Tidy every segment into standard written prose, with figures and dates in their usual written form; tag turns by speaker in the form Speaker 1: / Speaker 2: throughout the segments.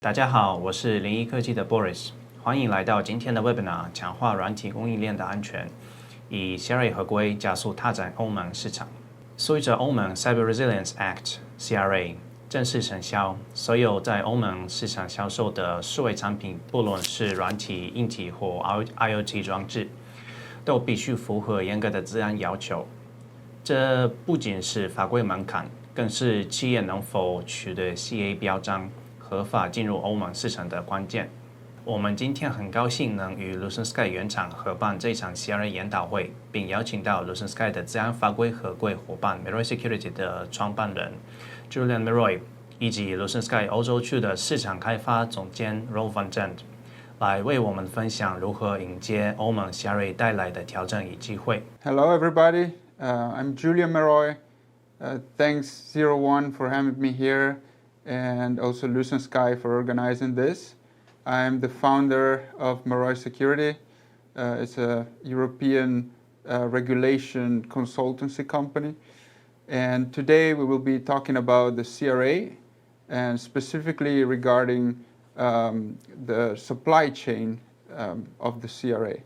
Speaker 1: 大家好，我是01科技的 Boris， 欢迎来到今天的 Webinar， 强化软体供应链的安全，以 Cra 合规加速拓展欧盟市场。随着欧盟 Cyber Resilience Act（CRA） 正式生效，所有在欧盟市场销售的数位产品，不论是软体、硬体或 IoT 装置，都必须符合严格的资安要求。这不仅是法规门槛，更是企业能否取得 CA 标章合法进入欧盟市场的关键。我们今天很高兴能与 LucentSky 原厂合办这场 CRA 研讨会，并邀请到 LucentSky 的资安法规合规伙伴 Miroy Security 的创办人 Julian Miroy， 以及 LucentSky 欧洲区的市场开发总监 Rolf van Zandt， 来为我们分享如何迎接欧盟 CRA 带来的挑战与机会。
Speaker 2: Hello everybody, I'm Julian Miroy. Thanks 01 for having me here, and also LucentSky for organizing this. I'm the founder of Miroy Security. It's a European regulation consultancy company. And today we will be talking about the CRA and specifically regarding the supply chain of the CRA.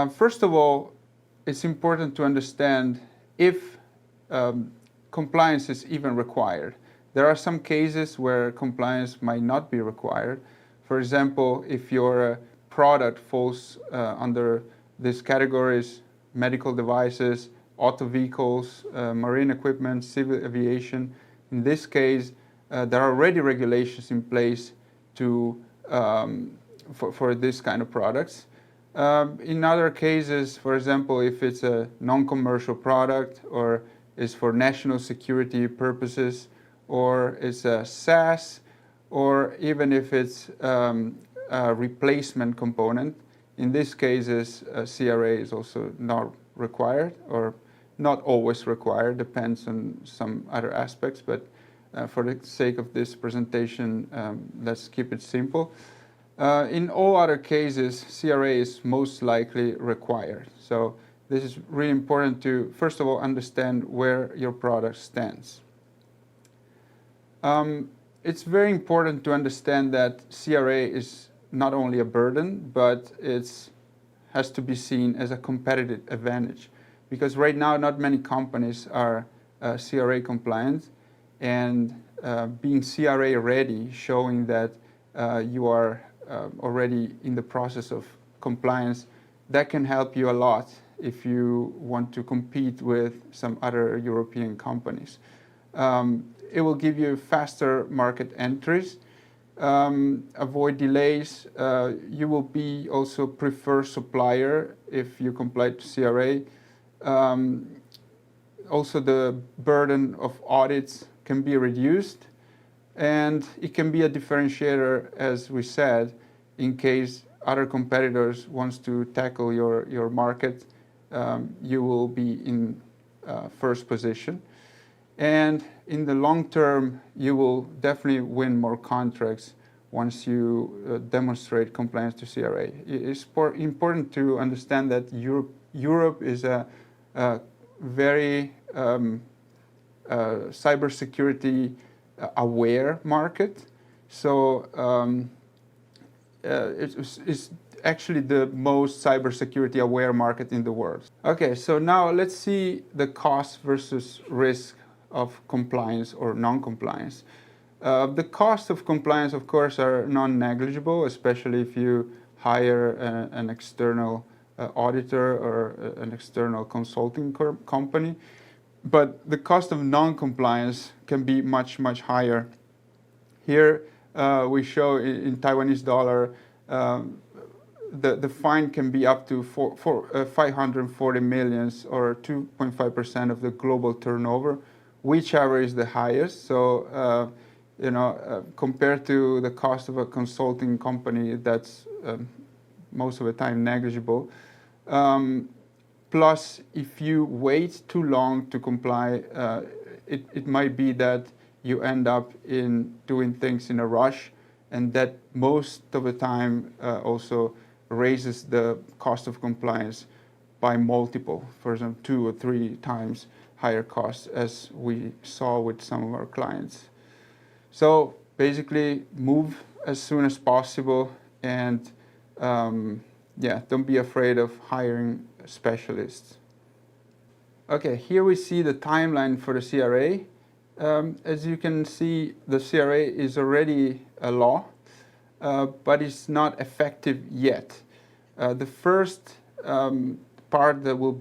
Speaker 2: First of all, it's important to understand if compliance is even required. There are some cases where compliance might not be required. For example, if your product falls under these categories: medical devices, auto vehicles, marine equipment, civil aviation. In this case, there are already regulations in place for this kind of products. In other cases, for example, if it's a non-commercial product or is for national security purposes, or it's a SaaS, or even if it's a replacement component, in these cases, CRA is also not required, or not always required, depends on some other aspects, but for the sake of this presentation, let's keep it simple. In all other cases, CRA is most likely required. So this is really important to, first of all, understand where your product stands. It's very important to understand that CRA is not only a burden, but it has to be seen as a competitive advantage. Because right now, not many companies are CRA compliant, and being CRA ready, showing that you are already in the process of compliance, that can help you a lot if you want to compete with some other European companies. It will give you faster market entries, avoid delays. You will be also preferred supplier if you comply to CRA. Also, the burden of audits can be reduced, and it can be a differentiator, as we said, in case other competitors wants to tackle your market. You will be in first position. And in the long term, you will definitely win more contracts once you demonstrate compliance to CRA. It's important to understand that Europe is a very cybersecurity aware market. So it's actually the most cybersecurity aware market in the world. Okay, so now let's see the cost versus risk of compliance or non-compliance. The cost of compliance, of course, are non-negligible, especially if you hire an external auditor or an external consulting company. But the cost of non-compliance can be much, much higher. Here we show in Taiwanese dollar, the fine can be up to 540 million, or 2.5% of the global turnover, whichever is the highest. So, compared to the cost of a consulting company, that's most of the time negligible. Plus, if you wait too long to comply, it might be that you end up in doing things in a rush, and that most of the time also raises the cost of compliance by multiple, for example, 2 or 3 times higher costs, as we saw with some of our clients. So basically move as soon as possible, and yeah, don't be afraid of hiring specialists. Okay, here we see the timeline for the CRA. As you can see, the CRA is already a law, but it's not effective yet. The first part that will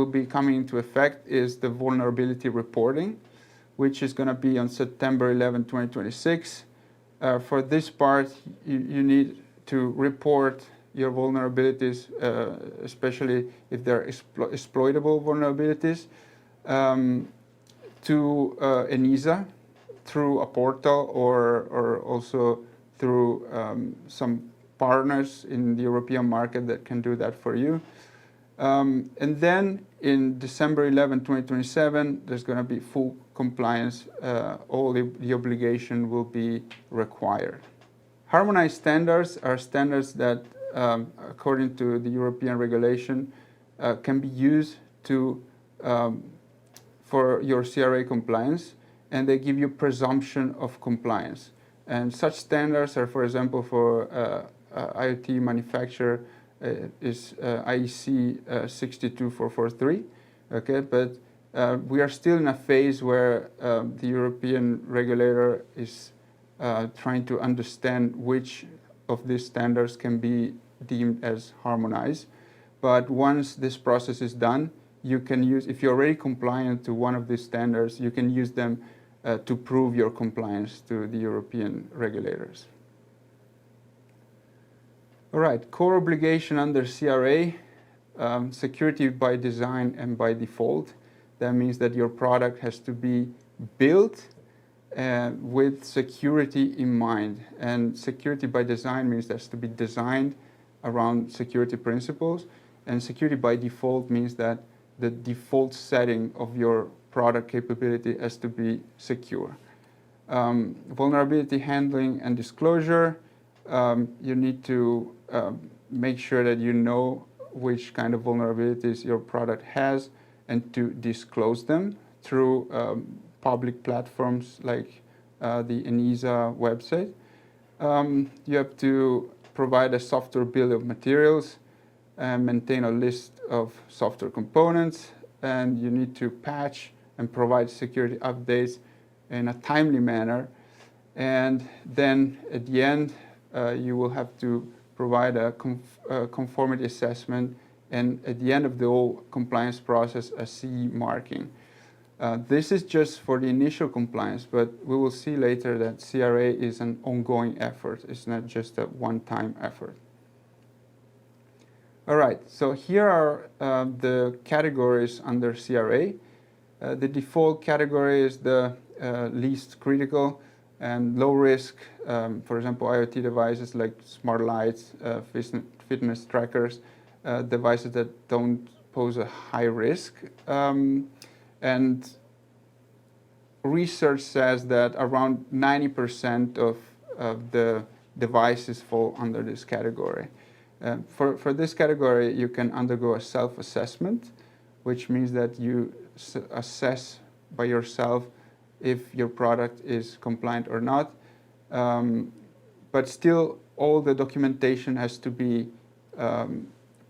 Speaker 2: be coming into effect is the vulnerability reporting, which is going to be on September 11, 2026. For this part, you need to report your vulnerabilities, especially if they're exploitable vulnerabilities, to ENISA through a portal or also through some partners in the European market that can do that for you. And then in December 11, 2027, there's going to be full compliance. All the obligation will be required. Harmonized standards are standards that, according to the European regulation, can be used to for your CRA compliance, and they give you presumption of compliance. And such standards are, for example, for IoT manufacturer is IEC 62443. Okay, but we are still in a phase where the European regulator is trying to understand which of these standards can be deemed as harmonized. But once this process is done, you can use, if you're already compliant to one of these standards, you can use them to prove your compliance to the European regulators. All right, core obligation under CRA, security by design and by default. That means that your product has to be built with security in mind. And security by design means that it has to be designed around security principles. And security by default means that the default setting of your product capability has to be secure. Vulnerability handling and disclosure. You need to make sure that you know which kind of vulnerabilities your product has and to disclose them through public platforms like the ENISA website. You have to provide a software bill of materials and maintain a list of software components, and you need to patch and provide security updates in a timely manner. And then at the end, you will have to provide a conformity assessment, and at the end of the whole compliance process, a CE marking. This is just for the initial compliance, but we will see later that CRA is an ongoing effort. It's not just a one-time effort. All right, so here are the categories under CRA. The default category is the least critical and low risk. For example, IoT devices like smart lights, fitness trackers, devices that don't pose a high risk. And research says that around 90% of the devices fall under this category. For this category, you can undergo a self-assessment, which means that you assess by yourself if your product is compliant or not. But still, all the documentation has to be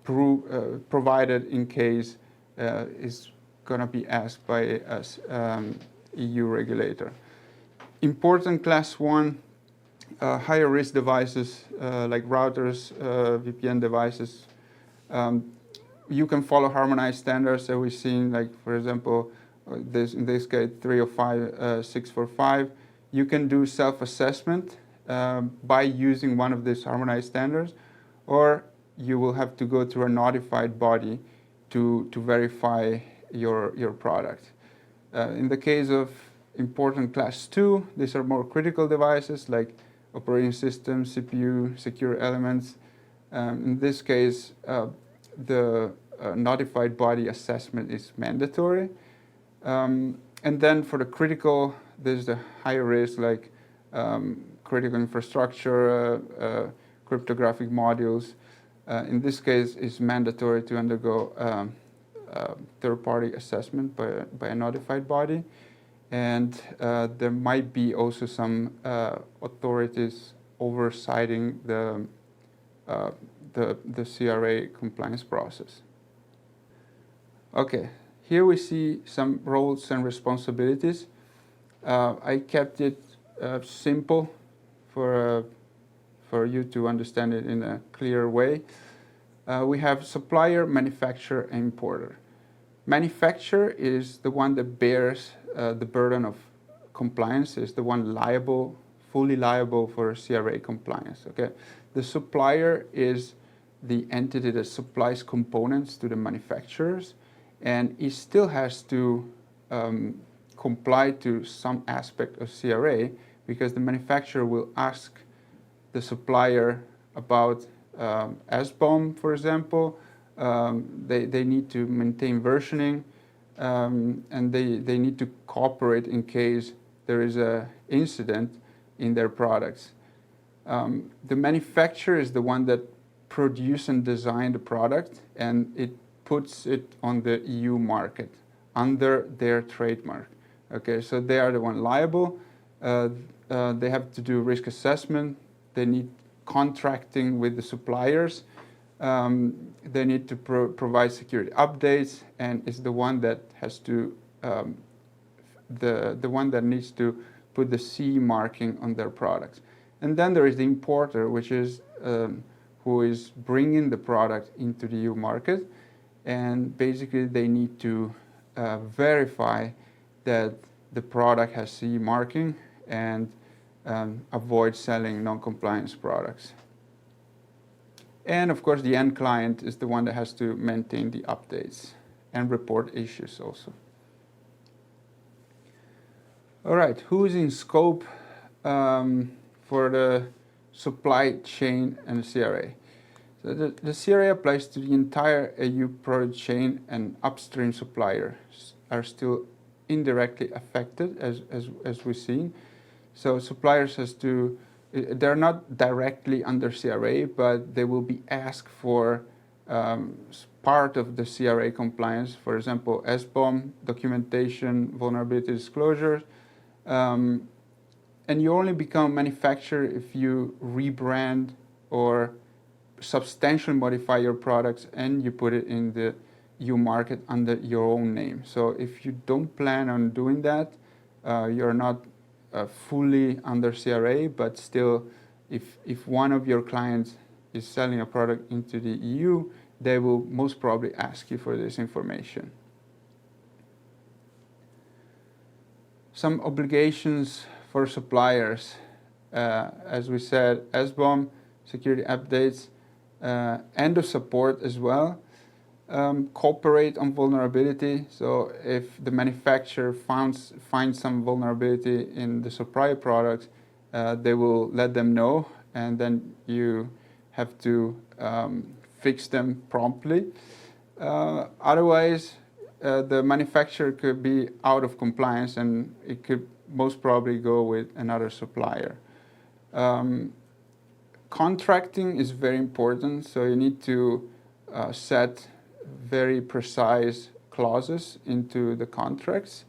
Speaker 2: provided in case is going to be asked by an EU regulator. Important class 1, higher risk devices like routers, VPN devices. You can follow harmonized standards that we've seen, like for example, in this case 305, 645. You can do self-assessment by using one of these harmonized standards, or you will have to go through a notified body to verify your product. In the case of important class 2, these are more critical devices like operating system, CPU, secure elements. In this case, the notified body assessment is mandatory. And then for the critical, there's the higher risk like critical infrastructure, cryptographic modules. In this case, it's mandatory to undergo third-party assessment by a notified body. and there might be also some authorities oversighting the CRA compliance process. Okay, here we see some roles and responsibilities. I kept it simple for you to understand it in a clear way. We have supplier, manufacturer, and importer. Manufacturer is the one that bears the burden of compliance, is the one liable, fully liable for CRA compliance. Okay, the supplier is the entity that supplies components to the manufacturers, and it still has to comply to some aspect of CRA, because the manufacturer will ask the supplier about SBOM, for example. They need to maintain versioning, and they need to cooperate in case there is an incident in their products. The manufacturer is the one that produce and design the product, and it puts it on the EU market under their trademark. Okay, so they are the one liable. They have to do risk assessment. They need contracting with the suppliers. They need to provide security updates, and it's the one that has to the one that needs to put the CE marking on their products. And then there is the importer, which is who is bringing the product into the EU market, and basically they need to verify that the product has CE marking and avoid selling non-compliance products. And of course the end client is the one that has to maintain the updates and report issues also. All right, who is in scope for the supply chain and CRA? So the CRA applies to the entire EU product chain, and upstream suppliers are still indirectly affected, as we've seen. So suppliers has to, they're not directly under CRA, but they will be asked for part of the CRA compliance, for example, SBOM, documentation, vulnerability disclosures. And you only become a manufacturer if you rebrand or substantially modify your products and you put it in the EU market under your own name. So if you don't plan on doing that, you're not fully under CRA, but still, if one of your clients is selling a product into the EU, they will most probably ask you for this information. Some obligations for suppliers, as we said, SBOM, security updates, end of support as well. Cooperate on vulnerability. So if the manufacturer finds some vulnerability in the supplier products, they will let them know, and then you have to fix them promptly. Otherwise, the manufacturer could be out of compliance, and it could most probably go with another supplier. Contracting is very important, so you need to set very precise clauses into the contracts,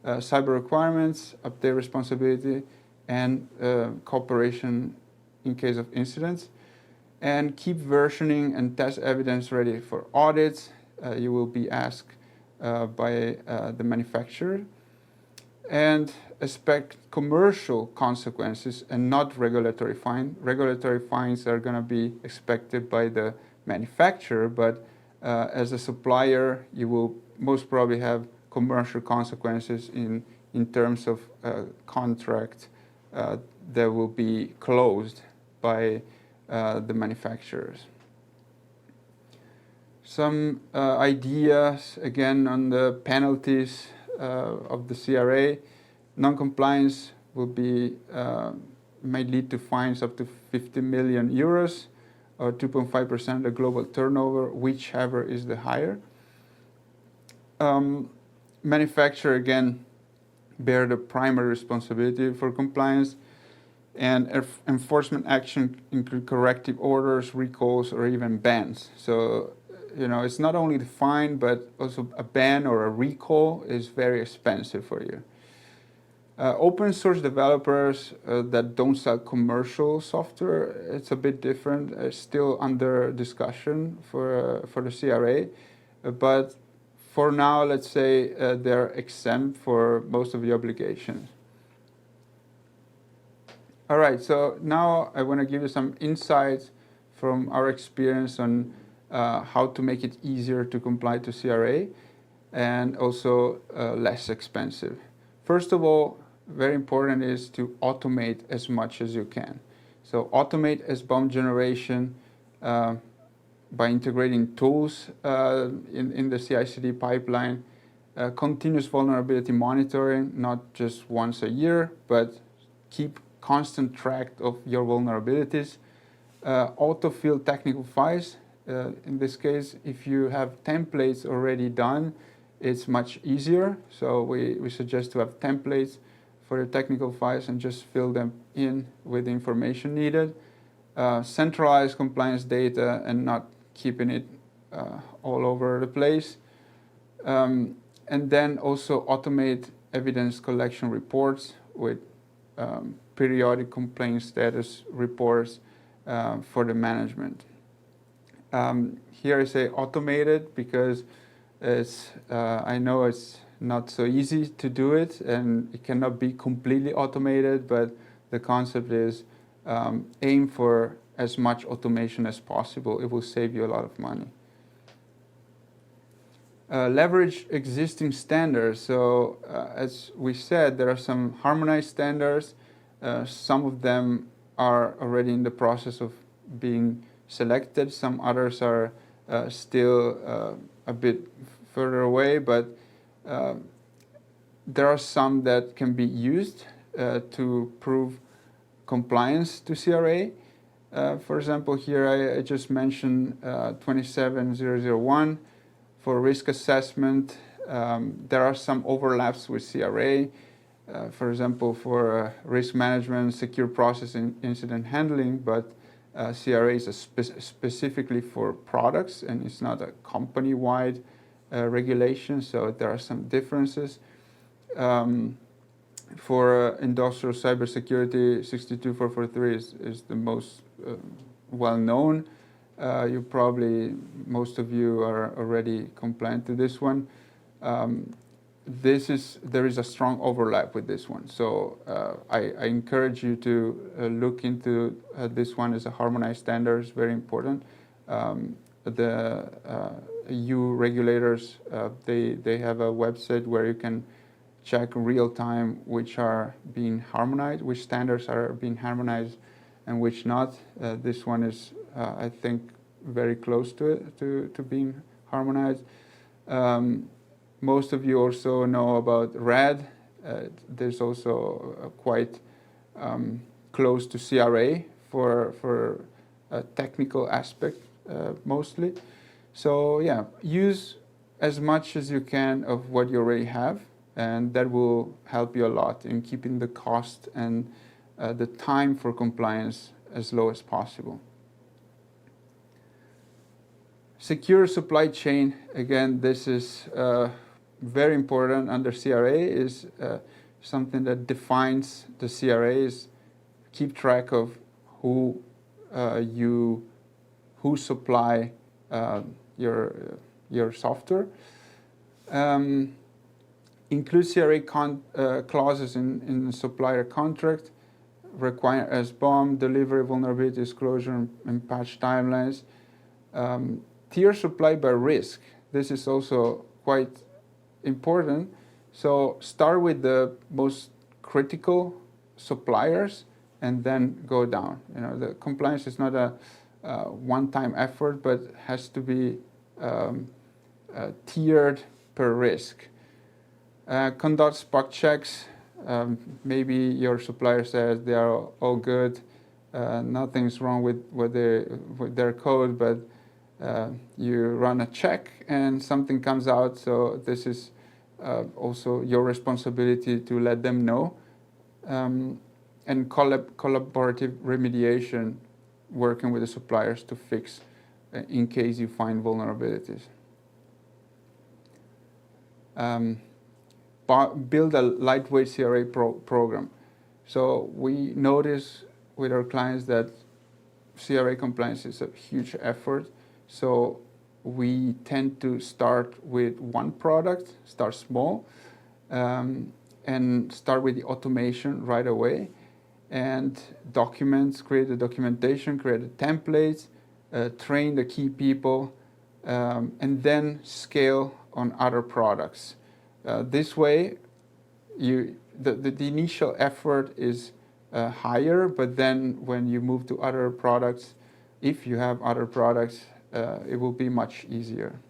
Speaker 2: cyber requirements, update responsibility, and cooperation in case of incidents. And keep versioning and test evidence ready for audits. You will be asked by the manufacturer. And expect commercial consequences and not regulatory fine. Regulatory fines are going to be expected by the manufacturer, but as a supplier, you will most probably have commercial consequences in terms of contract that will be closed by the manufacturers. Some ideas again on the penalties of the CRA. Non-compliance will be might lead to fines up to 50 million euros or 2.5% of the global turnover, whichever is the higher. Manufacturer again bear the primary responsibility for compliance, and enforcement action include corrective orders, recalls, or even bans. So it's not only the fine, but also a ban or a recall is very expensive for you. Open source developers that don't sell commercial software, it's a bit different. It's still under discussion for the CRA, but for now, let's say they're exempt for most of the obligations. All right, so now I want to give you some insights from our experience on how to make it easier to comply to CRA and also less expensive. First of all, very important is to automate as much as you can. So automate SBOM generation by integrating tools in the CI/CD pipeline, continuous vulnerability monitoring, not just once a year, but keep constant track of your vulnerabilities. Autofill technical files. In this case, if you have templates already done, it's much easier. So we suggest to have templates for your technical files and just fill them in with the information needed. Centralize compliance data and not keeping it all over the place. And then also automate evidence collection reports with periodic complaint status reports for the management. Here I say automated because it's, I know it's not so easy to do it and it cannot be completely automated, but the concept is aim for as much automation as possible. It will save you a lot of money. Leverage existing standards. So as we said, there are some harmonized standards. Some of them are already in the process of being selected. Some others are still a bit further away, but there are some that can be used to prove compliance to CRA. For example, here I just mentioned 27001 for risk assessment. There are some overlaps with CRA. For example, for risk management, secure process and incident handling, but CRA is specifically for products and it's not a company-wide regulation, so there are some differences. For industrial cybersecurity, 62443 is the most well-known. Most of you are already compliant to this one. There is a strong overlap with this one. So I encourage you to look into this one as a harmonized standard. It's very important. The EU regulators, they have a website where you can check real time which are being harmonized, which standards are being harmonized and which not. This one is, I think, very close to it, to being harmonized. Most of you also know about RAD. There's also quite close to CRA for a technical aspect mostly. So yeah, use as much as you can of what you already have, and that will help you a lot in keeping the cost and the time for compliance as low as possible. Secure supply chain, again, this is very important under CRA, is something that defines the CRA, is keep track of who supply your software. Include CRA clauses in supplier contract, require SBOM, delivery vulnerability disclosure and patch timelines. Tier supply by risk. This is also quite important. So start with the most critical suppliers and then go down. You know, the compliance is not a one-time effort, but has to be tiered per risk. Conduct spot checks. Maybe your supplier says they are all good, nothing's wrong with their code, but you run a check and something comes out. So this is also your responsibility to let them know. And collaborative remediation, working with the suppliers to fix in case you find vulnerabilities. build a lightweight CRA program. So we notice with our clients that CRA compliance is a huge effort. So we tend to start with one product, start small, and start with the automation right away, and create the documentation, create the templates, train the key people, and then scale on other products. This way, the initial effort is higher, but then when you move to other products, if you have other products, it will be much easier.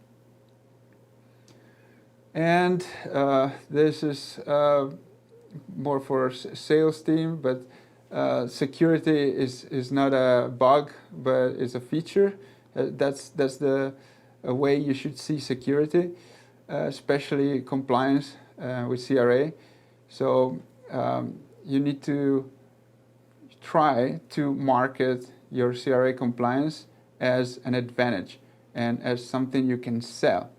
Speaker 2: And this is more for sales team, but security is not a bug, but it's a feature. That's the way you should see security, especially compliance with CRA. So you need to try to market your CRA compliance as an advantage and as something you can sell.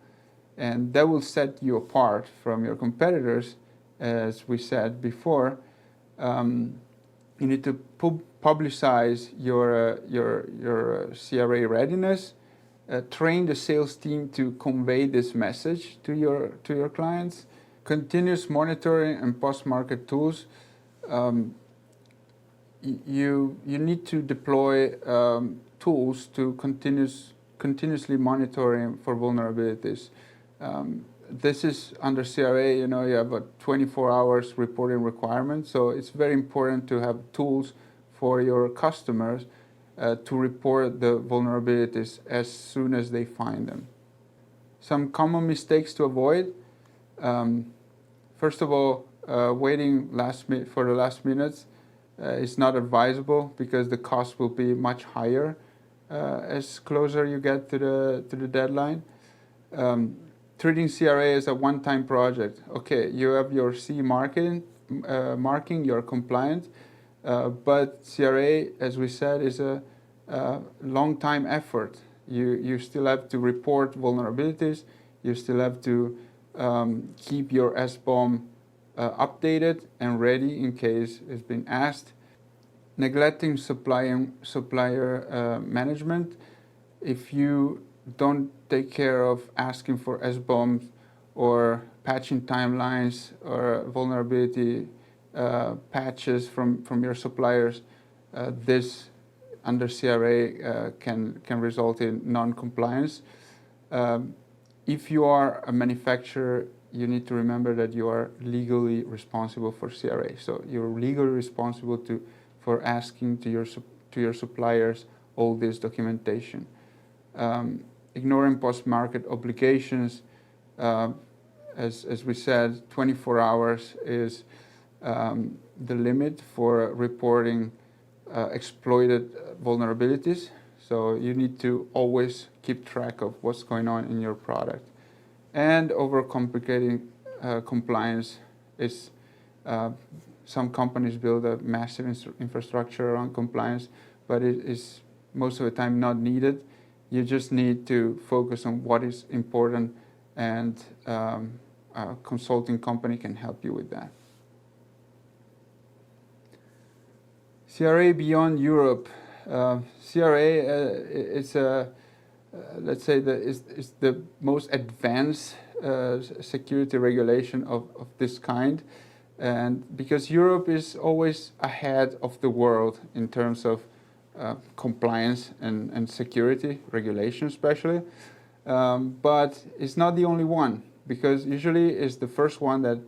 Speaker 2: And that will set you apart from your competitors. As we said before, you need to publicize your CRA readiness, train the sales team to convey this message to your clients. Continuous monitoring and post-market tools. You need to deploy tools to continuously monitoring for vulnerabilities. This is under CRA, you have a 24 hours reporting requirement, so it's very important to have tools for your customers to report the vulnerabilities as soon as they find them. Some common mistakes to avoid. First of all, waiting for the last minutes is not advisable because the cost will be much higher as closer you get to the deadline. Treating CRA as a one-time project. Okay, you have your CE marking, you're compliant, but CRA, as we said, is a long-time effort. You still have to report vulnerabilities. You still have to keep your SBOM updated and ready in case it's been asked. Neglecting supplier management. If you don't take care of asking for SBOMs or patching timelines or vulnerability patches from your suppliers, this under CRA can result in non-compliance. If you are a manufacturer, you need to remember that you are legally responsible for CRA. So you're legally responsible for asking to your suppliers all this documentation. Ignoring post-market obligations, as we said, 24 hours is the limit for reporting exploited vulnerabilities. So you need to always keep track of what's going on in your product. And overcomplicating compliance is some companies build a massive infrastructure around compliance, but it is most of the time not needed. You just need to focus on what is important, and a consulting company can help you with that. CRA beyond Europe. CRA is let's say is the most advanced security regulation of this kind, and because Europe is always ahead of the world in terms of compliance and security regulation especially, but it's not the only one, because usually it's the first one that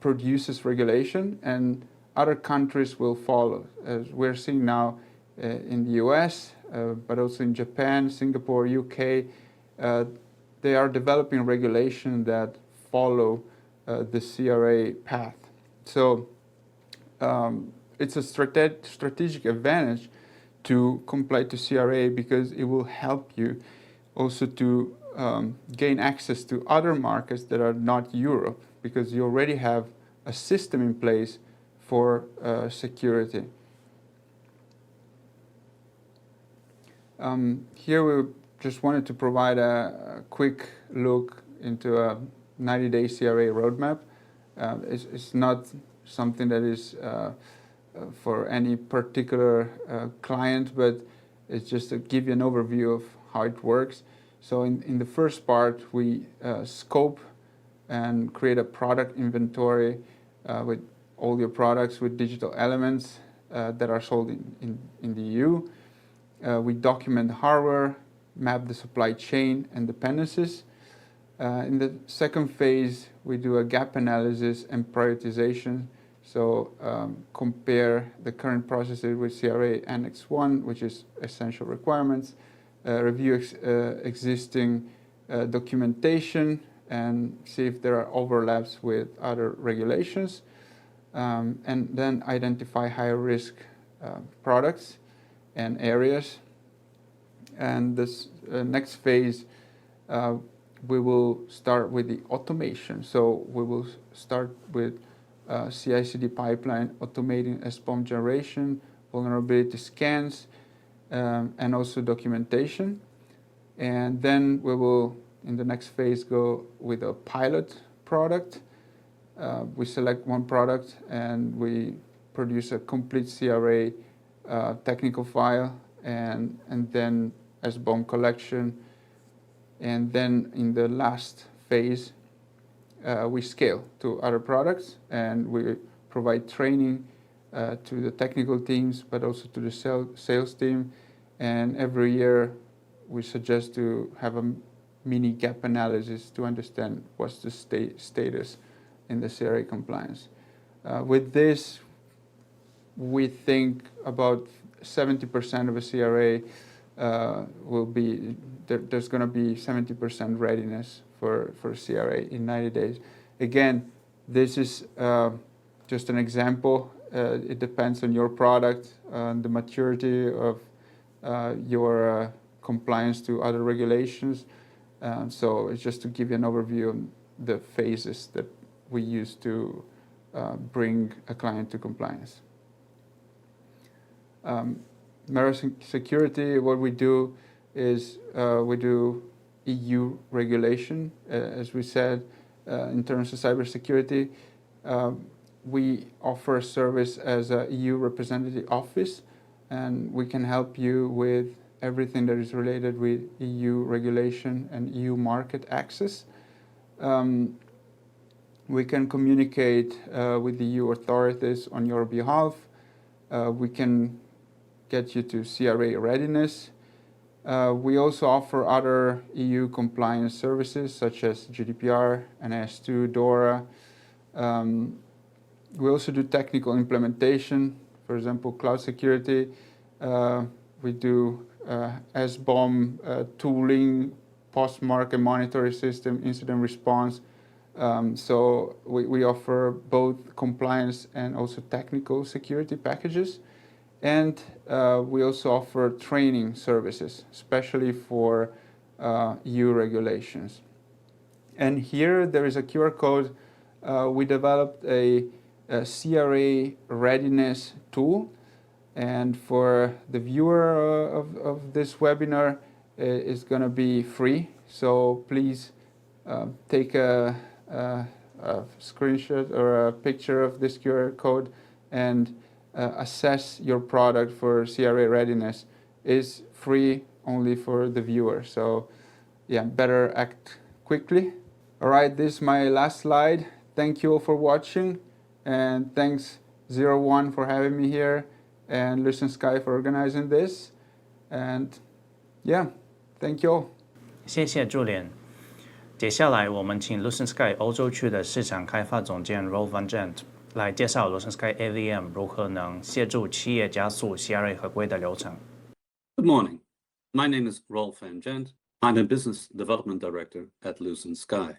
Speaker 2: produces regulation and other countries will follow, as we're seeing now in the US, but also in Japan, Singapore, UK. They are developing regulation that follow the CRA path. So it's a strategic advantage to comply to CRA, because it will help you also to gain access to other markets that are not Europe, because you already have a system in place for security. Here we just wanted to provide a quick look into a 90-day CRA roadmap. It's not something that is for any particular client, but it's just to give you an overview of how it works. So in the first part, we scope and create a product inventory with all your products with digital elements that are sold in the EU. We document hardware, map the supply chain and dependencies. In the second phase, we do a gap analysis and prioritization. So compare the current processes with CRA Annex 1, which is essential requirements, review existing documentation, and see if there are overlaps with other regulations, and then identify higher risk products and areas. And this next phase, we will start with the automation. So we will start with CI/CD pipeline, automating SBOM generation, vulnerability scans, and also documentation. And then we will, in the next phase, go with a pilot product. We select one product and we produce a complete CRA technical file, and then SBOM collection. And then in the last phase, we scale to other products, and we provide training to the technical teams, but also to the sales team. And every year, we suggest to have a mini gap analysis to understand what's the status in the CRA compliance. With this, we think about 70% of a CRA will be, there's going to be 70% readiness for CRA in 90 days. Again, this is just an example. It depends on your product, the maturity of your compliance to other regulations. So it's just to give you an overview of the phases that we use to bring a client to compliance. Mirror security, what we do is we do EU regulation, as we said, in terms of cybersecurity. We offer a service as a EU representative office, and we can help you with everything that is related with EU regulation and EU market access. We can communicate with the EU authorities on your behalf. We can get you to CRA readiness. We also offer other EU compliance services such as GDPR, NIS2, DORA. We also do technical implementation, for example, cloud security. We do SBOM tooling, post-market monitoring system, incident response. So we offer both compliance and also technical security packages. And we also offer training services, especially for EU regulations. And here there is a QR code. We developed a CRA readiness tool. And for the viewer of this webinar, it's going to be free. So please take a screenshot or a picture of this QR code and assess your product for CRA readiness. Is free only for the viewer. So yeah, better act quickly. All right, this is my last slide. Thank you all for watching, and thanks 01 for having me here, and Lucent Sky for organizing this. And yeah, thank you all.
Speaker 1: 谢谢助联。接下来我们请 Lucent Sky 欧洲区的市场开发总监 Rolf van Gent 来介绍 Lucent Sky AVM 如何能协助企业加速 CRA 合规的流程。
Speaker 3: Good morning. My name is Rolf van Gent. I'm a business development director at Lucent Sky.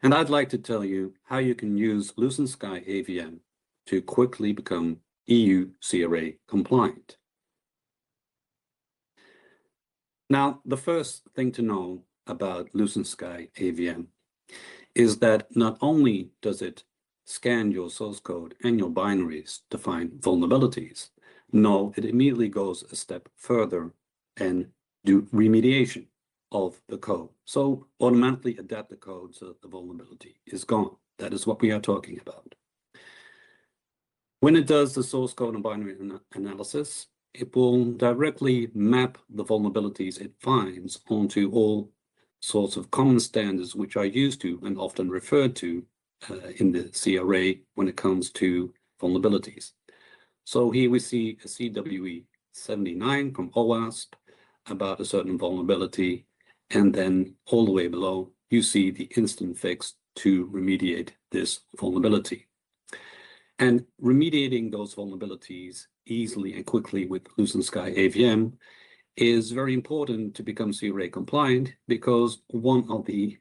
Speaker 3: And I'd like to tell you how you can use Lucent Sky AVM to quickly become EU CRA compliant. Now, the first thing to know about Lucent Sky AVM is that not only does it scan your source code and your binaries to find vulnerabilities, no, it immediately goes a step further and do remediation of the code. So automatically adapt the code so that the vulnerability is gone. That is what we are talking about. When it does the source code and binary analysis, it will directly map the vulnerabilities it finds onto all sorts of common standards which are used to and often referred to in the CRA when it comes to vulnerabilities. So here we see a CWE 79 from OWASP about a certain vulnerability, and then all the way below you see the instant fix to remediate this vulnerability. And remediating those vulnerabilities easily and quickly with Lucent Sky AVM is very important to become CRA compliant, because one of the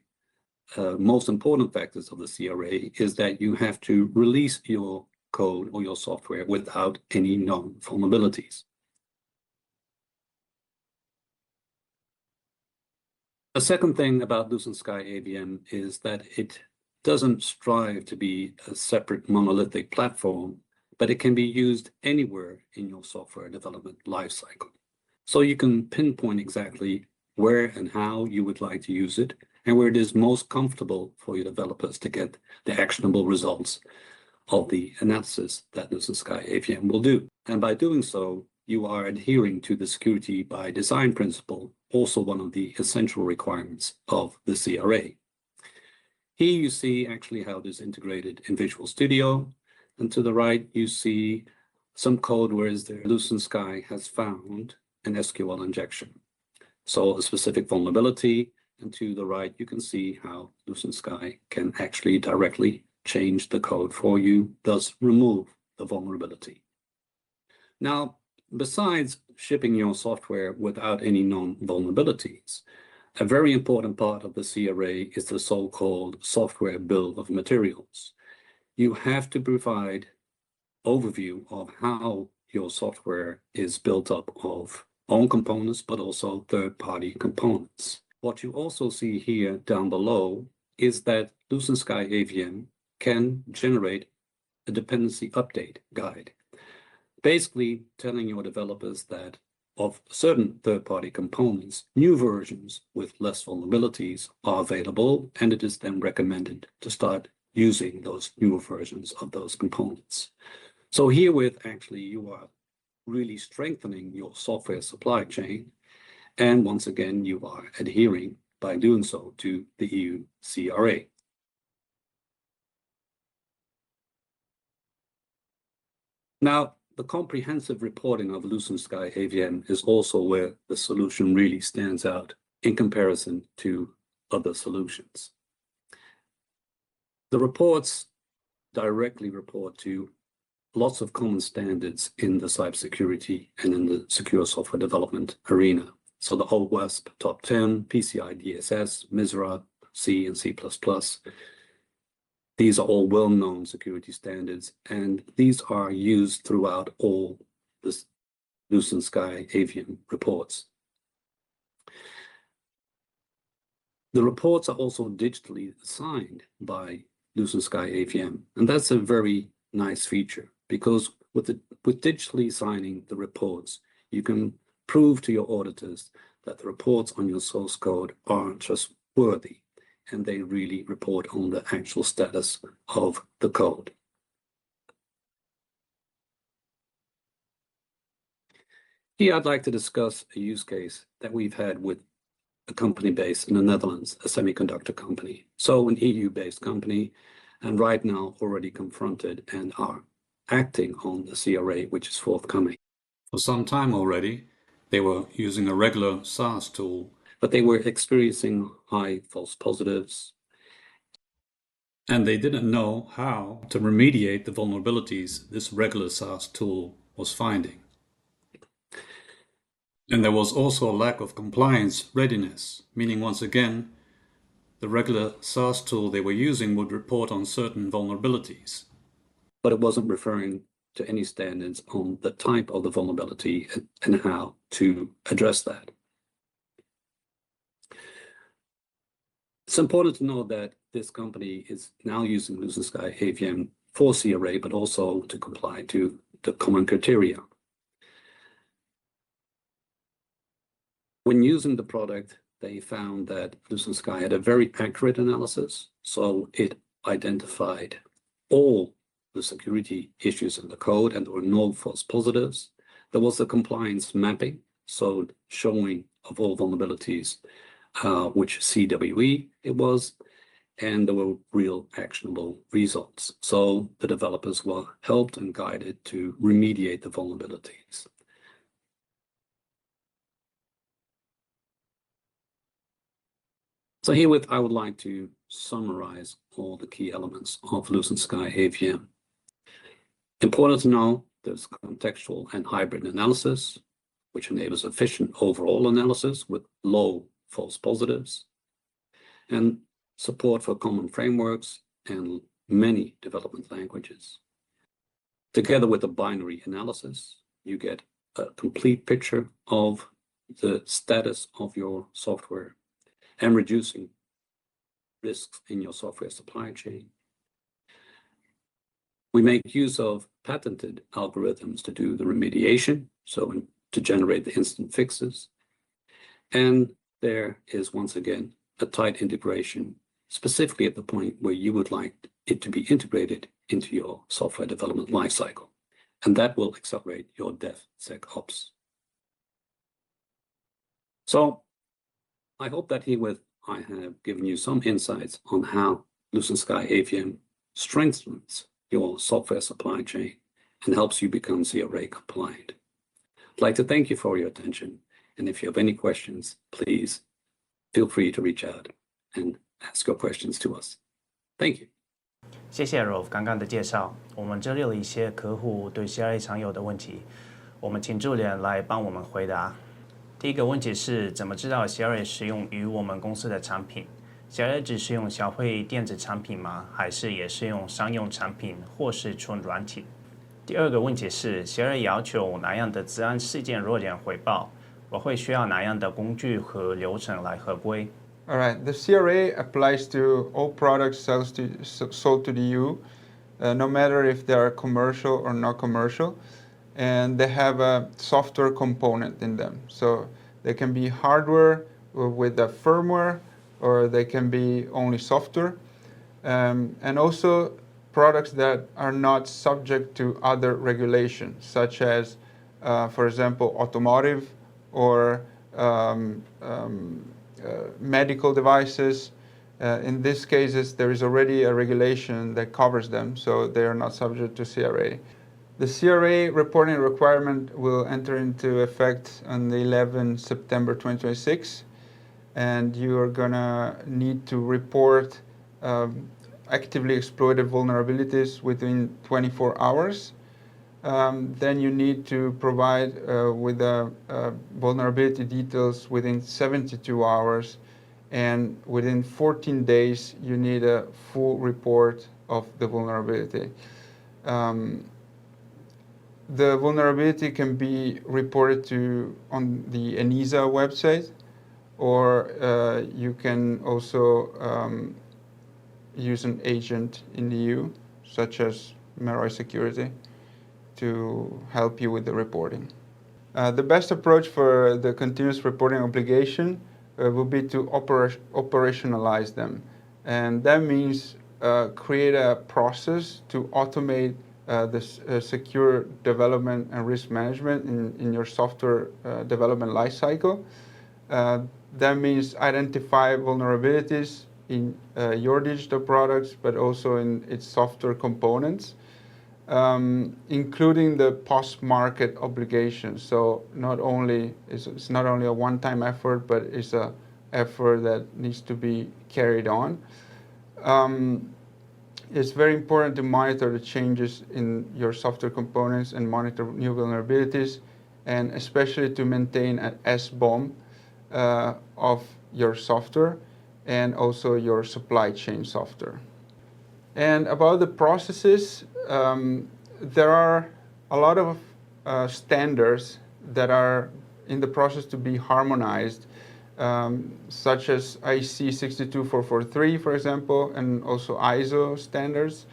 Speaker 3: most important factors of the CRA is that you have to release your code or your software without any known vulnerabilities. A second thing about Lucent Sky AVM is that it doesn't strive to be a separate monolithic platform, but it can be used anywhere in your software development lifecycle. So you can pinpoint exactly where and how you would like to use it, and where it is most comfortable for your developers to get the actionable results of the analysis that Lucent Sky AVM will do. And by doing so, you are adhering to the security by design principle, also one of the essential requirements of the CRA. Here you see actually how it is integrated in Visual Studio, and to the right you see some code where the Lucent Sky has found an SQL injection. So a specific vulnerability, and to the right you can see how Lucent Sky can actually directly change the code for you, thus remove the vulnerability. Now, besides shipping your software without any known vulnerabilities, a very important part of the CRA is the so-called software bill of materials. You have to provide overview of how your software is built up of own components, but also third-party components. What you also see here down below is that Lucent Sky AVM can generate a dependency update guide, basically telling your developers that of certain third-party components, new versions with less vulnerabilities are available, and it is then recommended to start using those newer versions of those components. So herewith, actually, you are really strengthening your software supply chain, and once again, you are adhering by doing so to the EU CRA. Now, the comprehensive reporting of Lucent Sky AVM is also where the solution really stands out in comparison to other solutions. The reports directly report to lots of common standards in the cybersecurity and in the secure software development arena. So the OWASP Top 10, PCI DSS, MISRA, C and C++. These are all well-known security standards, and these are used throughout all the Lucent Sky AVM reports. The reports are also digitally signed by Lucent Sky AVM, and that's a very nice feature, because with digitally signing the reports, you can prove to your auditors that the reports on your source code are trustworthy, and they really report on the actual status of the code. Here I'd like to discuss a use case that we've had with a company based in the Netherlands, a semiconductor company. So an EU-based company, and right now already confronted and are acting on the CRA, which is forthcoming. For some time already, they were using a regular SaaS tool, but they were experiencing high false positives, and they didn't know how to remediate the vulnerabilities this regular SaaS tool was finding. And there was also a lack of compliance readiness, meaning once again, the regular SaaS tool they were using would report on certain vulnerabilities, but it wasn't referring to any standards on the type of the vulnerability and how to address that. It's important to know that this company is now using Lucent Sky AVM for CRA, but also to comply to the common criteria. When using the product, they found that Lucent Sky had a very accurate analysis, so it identified all the security issues in the code and there were no false positives. There was a compliance mapping, so showing of all vulnerabilities, which CWE it was, and there were real actionable results. So the developers were helped and guided to remediate the vulnerabilities. So herewith, I would like to summarize all the key elements of Lucent Sky AVM. Important to know, there's contextual and hybrid analysis, which enables efficient overall analysis with low false positives, and support for common frameworks and many development languages. Together with the binary analysis, you get a complete picture of the status of your software and reducing risks in your software supply chain. We make use of patented algorithms to do the remediation, so to generate the instant fixes. And there is, once again, a tight integration, specifically at the point where you would like it to be integrated into your software development lifecycle. And that will accelerate your DevSecOps. So I hope that herewith I have given you some insights on how Lucent Sky AVM strengthens your software supply chain and helps you become CRA compliant. I'd like to thank you for your attention. And if you have any questions, please feel free to reach out and ask your questions to us. Thank you.
Speaker 1: 谢谢 Rolf 刚刚的介绍。我们这里有一些客户对 CRA 常有的问题，我们请助理人来帮我们回答。第一个问题是怎么知道 CRA 适用于我们公司的产品 ？CRA 只适用消费电子产品吗？还是也适用商用产品或是纯软体？第二个问题是 CRA 要求哪样的治安事件弱点回报？我会需要哪样的工具和流程来合规？
Speaker 2: All right, the CRA applies to all products sold to the EU, no matter if they are commercial or not commercial, and they have a software component in them. So they can be hardware with a firmware, or they can be only software, and also products that are not subject to other regulations, such as, for example, automotive or medical devices. In these cases, there is already a regulation that covers them, so they are not subject to CRA. The CRA reporting requirement will enter into effect on the 11th September 2026, and you are gonna need to report actively exploited vulnerabilities within 24 hours. Then you need to provide with vulnerability details within 72 hours, and within 14 days you need a full report of the vulnerability. The vulnerability can be reported to on the ENISA website, or you can also use an agent in the EU, such as Meroi Security, to help you with the reporting. The best approach for the continuous reporting obligation will be to operationalize them. And that means create a process to automate the secure development and risk management in your software development lifecycle. That means identify vulnerabilities in your digital products, but also in its software components, including the post-market obligations. So it's not only a one-time effort, but it's an effort that needs to be carried on. It's very important to monitor the changes in your software components and monitor new vulnerabilities, and especially to maintain an SBOM of your software and also your supply chain software. And about the processes, there are a lot of standards that are in the process to be harmonized, such as IEC 62443, for example, and also ISO standards.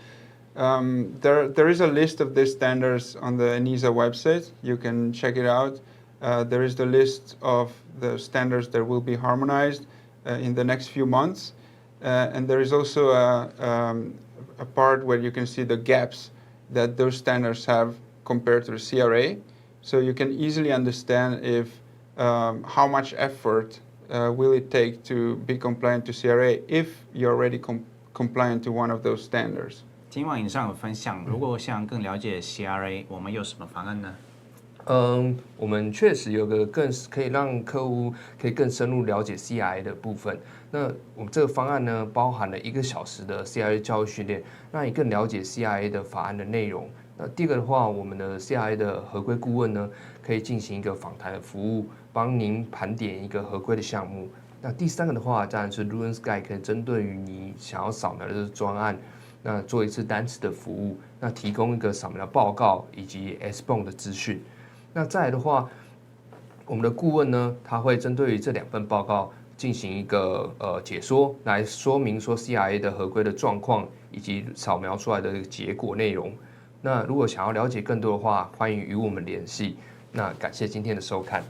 Speaker 2: There is a list of these standards on the ENISA website. You can check it out. There is the list of the standards that will be harmonized in the next few months. and there is also a part where you can see the gaps that those standards have compared to the CRA. So you can easily understand if how much effort will it take to be compliant to CRA if you're already compliant to one of those standards.
Speaker 1: 听完以上的分享，如果想更了解 CRA， 我们有什么方案呢？
Speaker 4: 我们确实有个可以让客户可以更深入了解 CRA 的部分。那我们这个方案呢，包含了1个小时的 CRA 教育训练，让你更了解 CRA 的法案的内容。那第2个的话，我们的 CRA 的合规顾问呢，可以进行一个访谈的服务，帮您盘点一个合规的项目。那第3个的话，当然是 LumenSky 可以针对于你想要扫描的专案，那做一次单次的服务，那提供一个扫描报告以及 SBOM 的资讯。那再来的话，我们的顾问呢，他会针对于这2份报告进行一个解说，来说明说 CRA 的合规的状况以及扫描出来的结果内容。那如果想要了解更多的话，欢迎与我们联系。那感谢今天的收看。